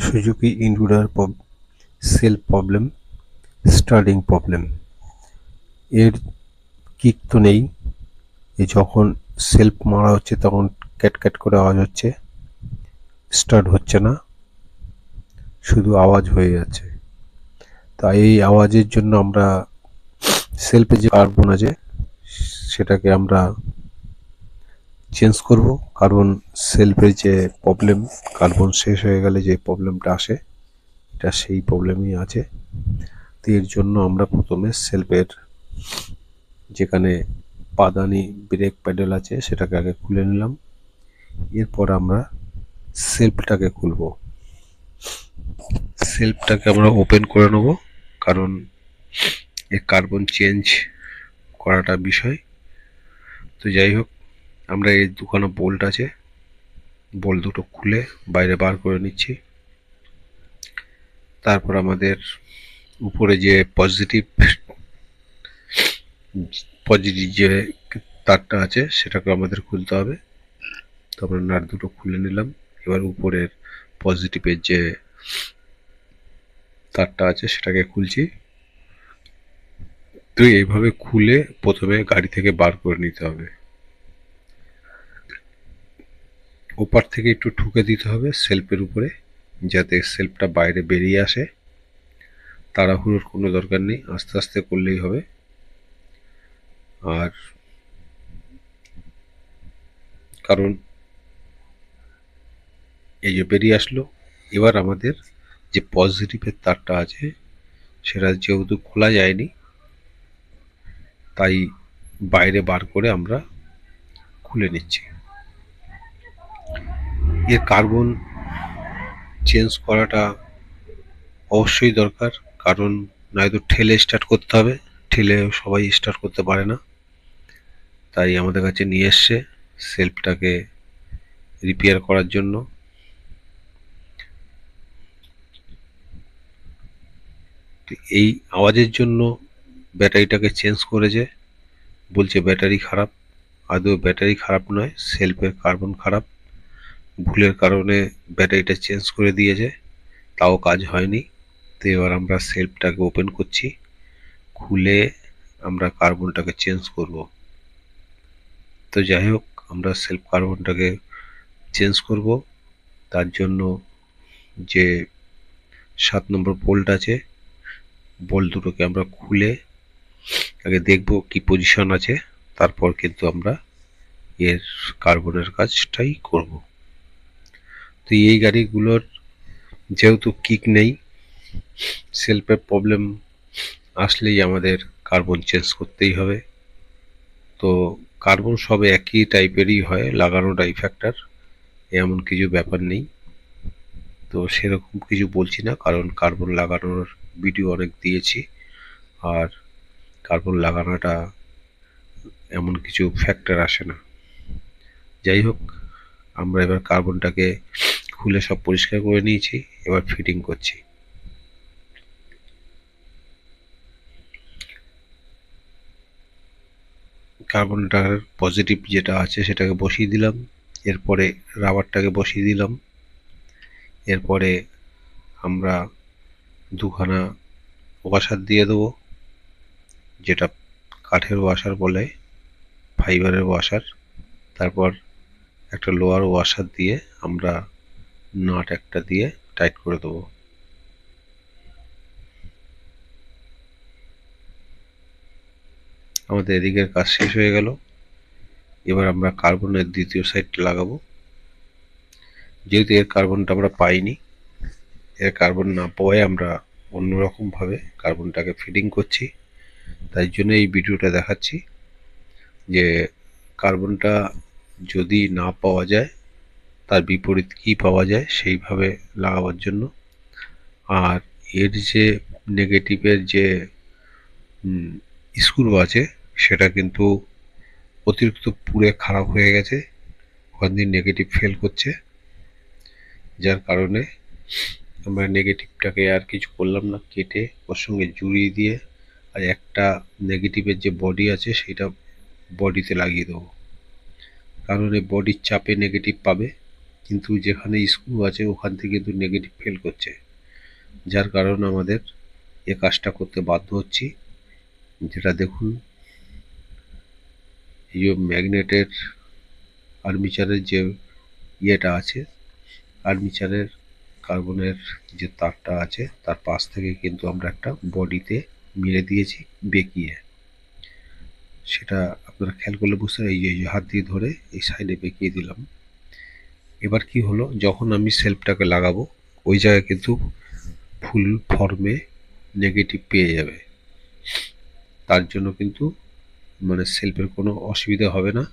Suzuki intruder self problem, starting problem. এর kick তো নেই, যখন সেলফ মারা হচ্ছে তখন ক্যাট ক্যাট করে আওয়াজ হচ্ছে, স্টার্ট হচ্ছে না, শুধু আওয়াজ হয়ে যাচ্ছে। তাই এই আওয়াজের জন্য আমরা সেলফে যে কার্বন আছে সেটাকে আমরা চেঞ্জ করব, কারণ সেলফের যে প্রবলেম, কার্বন শেষ হয়ে গেলে যে প্রবলেমটা আসে, এটা সেই প্রবলেমই আছে। তো এর জন্য আমরা প্রথমে সেলফের যেখানে পাদানি ব্রেক প্যাডেল আছে সেটাকে আগে খুলে নিলাম। এরপর আমরা সেলফটাকে খুলব, সেলফটাকে আমরা ওপেন করে নেব, কারণ এই কার্বন চেঞ্জ করাটা বিষয়। তো যাই হোক, আমরা এই দুখানা বোল্ট আছে, বোল্ট দুটো খুলে বাইরে বার করে নিচ্ছি। তারপর আমাদের উপরে যে পজিটিভ যে তারটা আছে সেটাকে আমাদের খুলতে হবে। তো আমরা নাট দুটো খুলে নিলাম। এবার উপরের পজিটিভের যে তারটা আছে সেটাকে খুলছি। তো এইভাবে খুলে প্রথমে গাড়ি থেকে বার করে নিতে হবে। ওপার থেকে একটু ঠুকে দিতে হবে সেলফের উপরে, যাতে সেলফটা বাইরে বেরিয়ে আসে। তাড়াহুড়োর কোনো দরকার নেই, আস্তে আস্তে করলেই হবে। আর কারণ এই যে বেরিয়ে আসলো, এবার আমাদের যে পজিটিভের তারটা আছে সেটা যেহেতু খোলা যায়নি, তাই বাইরে বার করে আমরা খুলে নিচ্ছি। এর কার্বন চেঞ্জ করাটা অবশ্যই দরকার, কারণ নয়তো ঠেলে স্টার্ট করতে হবে, ঠেলে সবাই স্টার্ট করতে পারে না। তাই আমাদের কাছে নিয়ে এসছে সেলফটাকে রিপেয়ার করার জন্য। এই আওয়াজের জন্য ব্যাটারিটাকে চেঞ্জ করেছে, বলছে ব্যাটারি খারাপ। আদৌ ব্যাটারি খারাপ নয়, সেলফের কার্বন খারাপ। ভুলের কারণে ব্যাটারিটা চেঞ্জ করে দিয়েছে, তাও কাজ হয়নি। তো এবার আমরা সেলফটাকে ওপেন করছি, খুলে আমরা কার্বনটাকে চেঞ্জ করব। তো যাই হোক, আমরা সেলফ কার্বনটাকে চেঞ্জ করব। তার জন্য যে 7 নম্বর বোল্ট আছে, বোল্ট দুটোকে আমরা খুলে আগে দেখব কি পজিশন আছে, তারপর কিন্তু আমরা এর কার্বনের কাজটাই করব। তো এই গাড়িগুলোর যেহেতু কিক নেই, সেলফের প্রবলেম আসলেই আমাদের কার্বন চেঞ্জ করতেই হবে। তো কার্বন সব একই টাইপেরই হয়, লাগানো ডাই ফ্যাক্টর, এমন কিছু ব্যাপার নেই। তো সেরকম কিছু বলছি না, কারণ কার্বন লাগানোর ভিডিও অনেক দিয়েছি, আর কার্বন লাগানোটা এমন কিছু ফ্যাক্টর আসে না। যাই হোক, আমরা এবার কার্বনটাকে খুলে সব পরিষ্কার করে নিয়েছি, এবার ফিটিং করছি। কার্বনটার পজিটিভ যেটা আছে সেটাকে বসিয়ে দিলাম, এরপরে রাবারটাকে বসিয়ে দিলাম। এরপরে আমরা দুখানা ওয়াশার দিয়ে দেবো, যেটা কাঠের ওয়াশার বলে, ফাইবারের ওয়াশার। তারপর একটা লোয়ার ওয়াশার দিয়ে আমরা নাট একটা দিয়ে টাইট করে দেবো। আমাদের এদিকের কাজ শেষ হয়ে গেল। এবার আমরা কার্বনের দ্বিতীয় সাইডটা লাগাবো। যেহেতু এর কার্বনটা আমরা পাইনি, এর কার্বন না পাওয়ায় আমরা অন্যরকমভাবে কার্বনটাকে ফিটিং করছি। তাই জন্য এই ভিডিওটা দেখাচ্ছি যে কার্বনটা যদি না পাওয়া যায় তার বিপরীত কি পাওয়া যায় সেইভাবে লাগাবার জন্য। আর এর যে নেগেটিভের যে স্ক্রু আছে সেটা কিন্তু অতিরিক্ত পুড়ে খারাপ হয়ে গেছে, ওখান দিয়ে নেগেটিভ ফেল করছে, যার কারণে আমরা নেগেটিভটাকে আর কিছু করলাম না, কেটে ওর সঙ্গে জুড়িয়ে দিয়ে আর একটা নেগেটিভের যে বডি আছে সেটা বডিতে লাগিয়ে দেবো। কারণ এই বডির চাপে নেগেটিভ পাবে, কিন্তু যেখানে স্ক্রু আছে ওখান থেকে কিন্তু নেগেটিভ ফেল করছে, যার কারণে আমাদের এ কাজটা করতে বাধ্য হচ্ছি। যেটা দেখুন, এই যে ম্যাগনেটের আর্মিচারের যে ইয়েটা আছে, আর্মিচারের কার্বনের যে তারটা আছে তার পাশ থেকে কিন্তু আমরা একটা বডিতে মেরে দিয়েছি বেঁকিয়ে। সেটা আপনারা খেয়াল করলে বুঝতে পারেন, এই যে হাত দিয়ে ধরে এই সাইডে বেঁকিয়ে দিলাম। এবার কি হলো, যখন আমি সেলফটাকে লাগাবো ওই জায়গায় কিন্তু ফুল ফর্মে নেগেটিভ পেয়ে যাবে। তার জন্য কিন্তু মানে সেলফের কোনো অসুবিধা হবে না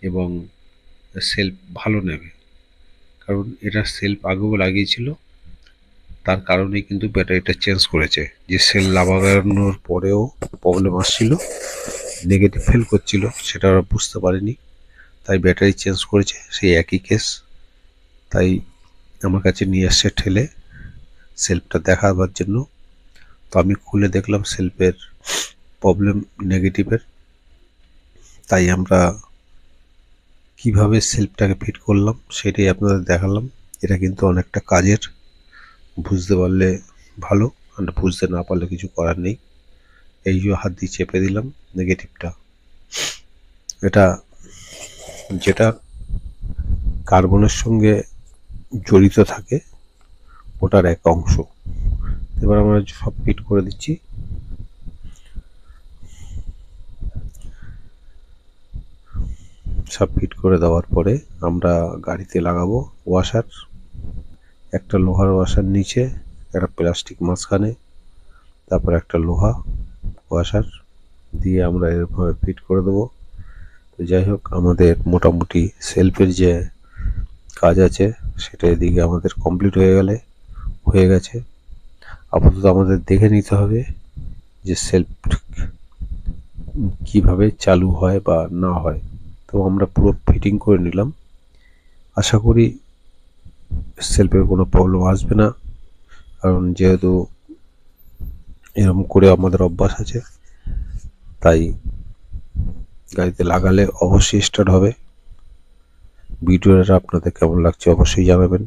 এবং সেলফ ভালো নেবে। কারণ এটা সেলফ আগেও লাগিয়েছিল, তার কারণেই কিন্তু ব্যাটারিটা চেঞ্জ করেছে। যে সেল লাগানোর পরেও প্রবলেম আসছিল, নেগেটিভ ফেল করছিল, সেটা ওরা বুঝতে পারেনি, তাই ব্যাটারি চেঞ্জ করেছে। সেই একই কেস, তাই আমার কাছে নিয়ে আসছে ঠেলে সেলফটা দেখাবার জন্য। তো আমি খুলে দেখলাম সেলফের প্রবলেম নেগেটিভের। তাই আমরা কিভাবে সেলফটাকে ফিট করলাম সেটাই আপনাদের দেখালাম। এটা কিন্তু অনেকটা কাজের, বুঝতে পারলে ভালো, আর বুঝতে না পারলে কিছু করার নেই। এই যে হাত দিয়ে চেপে দিলাম নেগেটিভটা, এটা যেটা কার্বনের সঙ্গে জড়িত থাকে ওটার এক অংশ। এবার আমরা সব ফিট করে দিচ্ছি। সব ফিট করে দেওয়ার পরে আমরা গাড়িতে লাগাবো ওয়াশার। একটা লোহার ওয়াশার নিচে, একটা প্লাস্টিক মাঝখানে, তারপর একটা লোহা ওয়াশার দিয়ে আমরা এরভাবে ফিট করে দেবো। তো যাই হোক, আমাদের মোটামুটি সেলফের যে কাজ আছে সেটা এদিকে আমাদের কমপ্লিট হয়ে গেছে। আপাতত আমাদের দেখে নিতে হবে যে সেলফ কিভাবে চালু হয় বা না হয়। তো আমরা পুরো ফিটিং করে নিলাম। আশা করি সেলফের কোনো প্রবলেম আসবে না, কারণ যেহেতু এরকম করে আমাদের অভ্যাস আছে, তাই গাড়িতে লাগালে অবশ্যই স্টার্ট হবে। ভিডিওটা আপনাদের কেমন লাগছে অবশ্যই জানাবেন,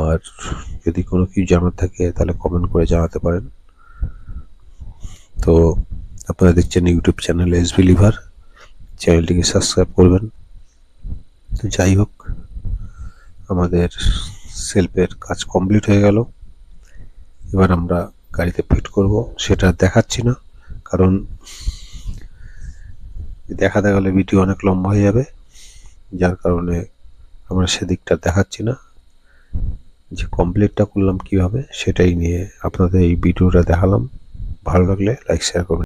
আর যদি কোনো কিছু জানার থাকে তাহলে কমেন্ট করে জানাতে পারেন। তো আপনারা দেখছেন ইউটিউব চ্যানেল এসবি লিভার, চ্যানেলটিকে সাবস্ক্রাইব করবেন। তো যাই হোক, আমাদের সেলফের কাজ কমপ্লিট হয়ে গেল। এবার আমরা গাড়িতে ফিট করব, সেটা দেখাচ্ছি না, কারণ দেখাতে গেলে ভিডিও অনেক লম্বা হয়ে যাবে, যার কারণে আমরা সেদিকটা দেখাচ্ছি না। যে কমপ্লিটটা করলাম কিভাবে সেটাই নিয়ে আপনাদের এই ভিডিওটা দেখালাম। ভালো লাগলে লাইক শেয়ার করবেন।